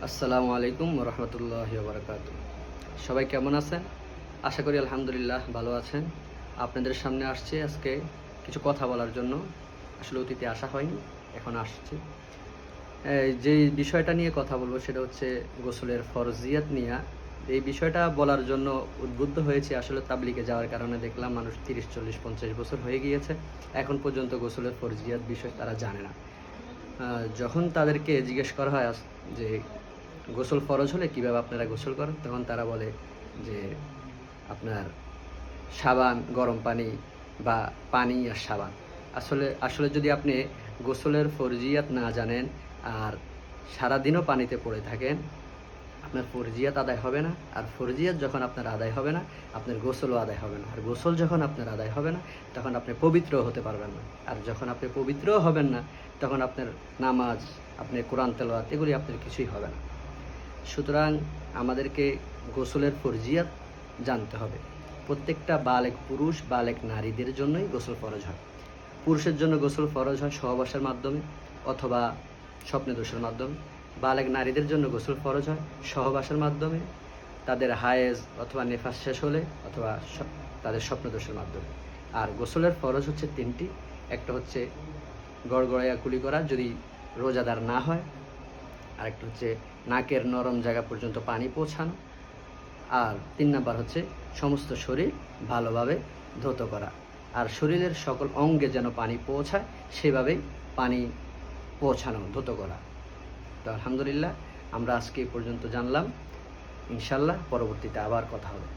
আসসালামু আলাইকুম রহমতুল্লাহি ওয়া বারাকাতুহু। সবাই কেমন আছেন? আশা করি আলহামদুলিল্লাহ ভালো আছেন। আপনাদের সামনে আসছি আজকে কিছু কথা বলার জন্য। আসলে অতীতে আসা হয়নি, এখন আসছি। যেই বিষয়টা নিয়ে কথা বলবো সেটা হচ্ছে গোসলের ফরজিয়াত নিয়ে। এই বিষয়টা বলার জন্য উদ্বুদ্ধ হয়েছি আসলে তাবলিগে যাওয়ার কারণে দেখলাম মানুষ 30, 40, 50 বছর হয়ে গিয়েছে। এখন পর্যন্ত গোসলের ফরজিয়াত বিষয় তারা জানে না। যখন তাদেরকে জিজ্ঞেস করা হয় যে গোসল ফরজ হলে কীভাবে আপনারা গোসল করেন, তখন তারা বলে যে আপনার সাবান, গরম পানি বা পানি আর সাবান। আসলে আসলে যদি আপনি গোসলের ফরজিয়াত না জানেন আর সারাদিনও পানিতে পড়ে থাকেন, আপনার ফরজিয়াত আদায় হবে না। আর ফরজিয়াত যখন আপনার আদায় হবে না, আপনার গোসলও আদায় হবে না। আর গোসল যখন আপনার আদায় হবে না, তখন আপনি পবিত্র হতে পারবেন না। আর যখন আপনি পবিত্রও হবেন না, তখন আপনার নামাজ, আপনার কোরআন তেলাওয়াত এগুলি আপনার কিছুই হবে না। সুতরাং আমাদেরকে গোসলের ফরজিয়াত জানতে হবে। প্রত্যেকটা বালেগ পুরুষ, বালেগ নারীদের জন্যই গোসল ফরজ হয়। পুরুষের জন্য গোসল ফরজ হয় সহবাসের মাধ্যমে অথবা স্বপ্নদোষের মাধ্যমে। বালেগ নারীদের জন্য গোসল ফরজ হয় সহবাসের মাধ্যমে, তাদের হায়েজ অথবা নেফাস শেষ হলে অথবা তাদের স্বপ্নদোষের মাধ্যমে। আর গোসলের ফরজ হচ্ছে তিনটি। একটা হচ্ছে গড়গড়াইয়া কুলি করা যদি রোজাদার না হয়। আরেকটা হচ্ছে নাকের নরম জায়গা পর্যন্ত পানি পৌঁছানো। আর 3 নাম্বার হচ্ছে সমস্ত শরীর ভালোভাবে ধৌত করা। আর শরীরের সকল অঙ্গে যেন পানি পৌঁছায় সেভাবেই পানি পৌঁছানো, ধৌত করা। তো আলহামদুলিল্লাহ আমরা আজকে এই পর্যন্ত জানলাম। ইনশাল্লাহ পরবর্তীতে আবার কথা হবে।